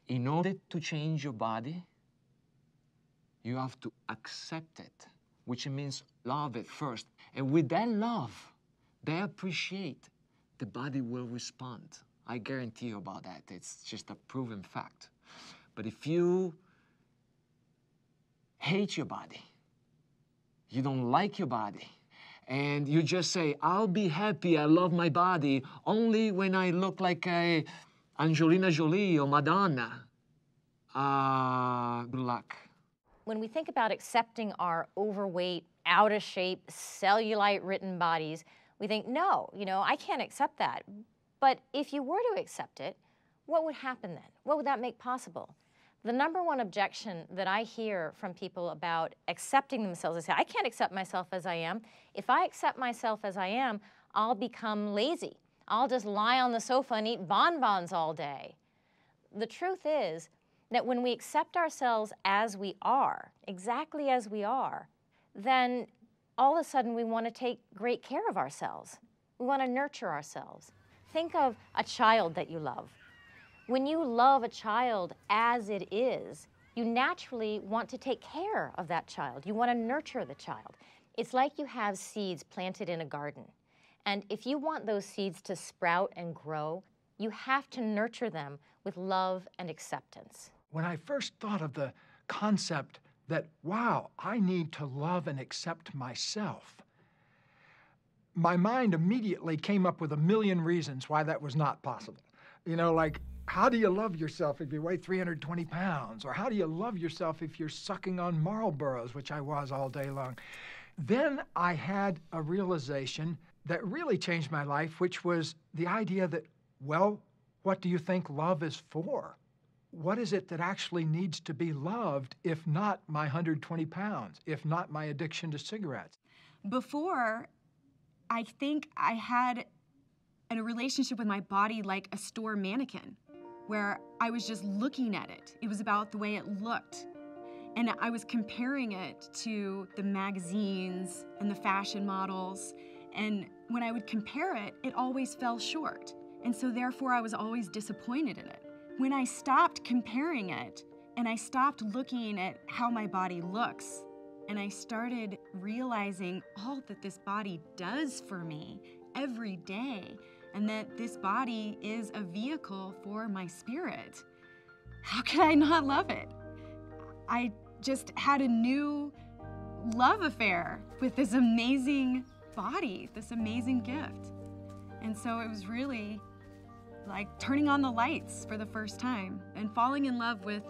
In order to change your body, you have to accept it, which means love it first. And with that love, they appreciate, the body will respond. I guarantee you about that. It's just a proven fact. But if you hate your body, you don't like your body, and you just say, I'll be happy, I love my body, only when I look like a Angelina Jolie or Madonna, good luck. When we think about accepting our overweight, out of shape, cellulite-ridden bodies, we think, no, I can't accept that. But if you were to accept it, what would happen then? What would that make possible? The number one objection that I hear from people about accepting themselves, they say, I can't accept myself as I am. If I accept myself as I am, I'll become lazy. I'll just lie on the sofa and eat bonbons all day. The truth is that when we accept ourselves as we are, exactly as we are, then all of a sudden we want to take great care of ourselves. We want to nurture ourselves. Think of a child that you love. When you love a child as it is, you naturally want to take care of that child. You want to nurture the child. It's like you have seeds planted in a garden. And if you want those seeds to sprout and grow, you have to nurture them with love and acceptance. When I first thought of the concept that, wow, I need to love and accept myself, my mind immediately came up with a million reasons why that was not possible. Like, how do you love yourself if you weigh 320 pounds? Or how do you love yourself if you're sucking on Marlboros, which I was all day long? Then I had a realization that really changed my life, which was the idea that, well, what do you think love is for? What is it that actually needs to be loved, if not my 120 pounds, if not my addiction to cigarettes? Before, I think I had a relationship with my body like a store mannequin, where I was just looking at it. It was about the way it looked. And I was comparing it to the magazines and the fashion models. And when I would compare it, it always fell short. And so therefore I was always disappointed in it. When I stopped comparing it and I stopped looking at how my body looks, and I started realizing all that this body does for me every day, and that this body is a vehicle for my spirit, how could I not love it? I just had a new love affair with this amazing body, this amazing gift. And so it was really like turning on the lights for the first time and falling in love with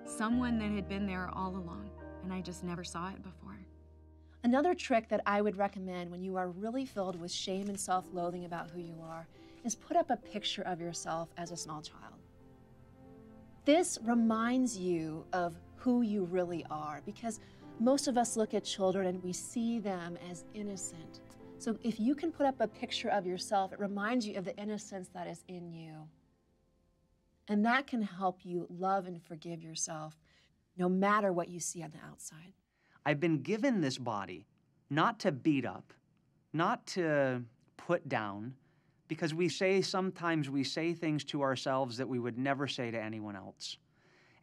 someone that had been there all along, and I just never saw it before. Another trick that I would recommend when you are really filled with shame and self-loathing about who you are is put up a picture of yourself as a small child. This reminds you of who you really are, because most of us look at children and we see them as innocent. So if you can put up a picture of yourself, it reminds you of the innocence that is in you. And that can help you love and forgive yourself, no matter what you see on the outside. I've been given this body not to beat up, not to put down, because sometimes we say things to ourselves that we would never say to anyone else.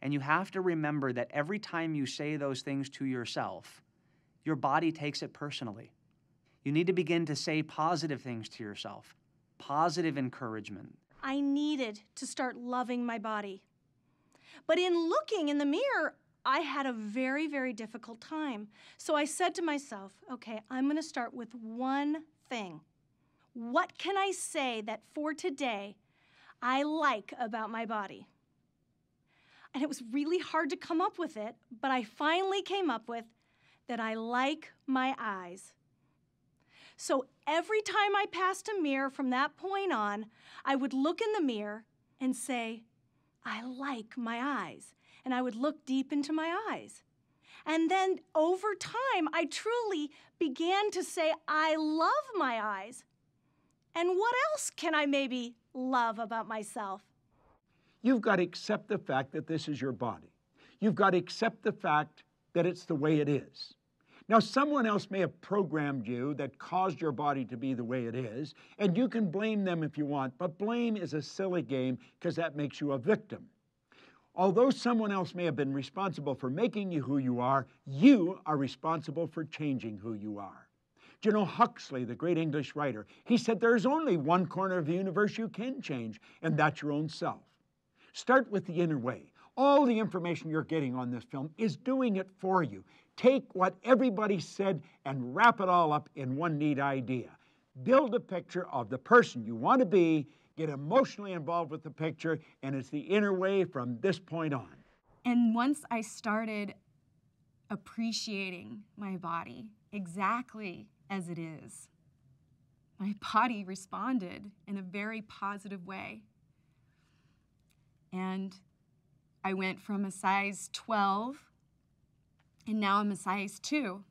And you have to remember that every time you say those things to yourself, your body takes it personally. You need to begin to say positive things to yourself, positive encouragement. I needed to start loving my body. But in looking in the mirror, I had a very, very difficult time. So I said to myself, okay, I'm going to start with one thing. What can I say that for today I like about my body? And it was really hard to come up with it, but I finally came up with that I like my eyes. So every time I passed a mirror from that point on, I would look in the mirror and say, I like my eyes. And I would look deep into my eyes. And then over time, I truly began to say, I love my eyes. And what else can I maybe love about myself? You've got to accept the fact that this is your body. You've got to accept the fact that it's the way it is. Now, someone else may have programmed you that caused your body to be the way it is, and you can blame them if you want, but blame is a silly game because that makes you a victim. Although someone else may have been responsible for making you who you are responsible for changing who you are. Do you know Huxley, the great English writer, he said there's only one corner of the universe you can change, and that's your own self. Start with the inner way. All the information you're getting on this film is doing it for you. Take what everybody said and wrap it all up in one neat idea. Build a picture of the person you want to be, get emotionally involved with the picture, and it's the inner way from this point on. And once I started appreciating my body exactly as it is, my body responded in a very positive way. And I went from a size 12, and now I'm a size 2.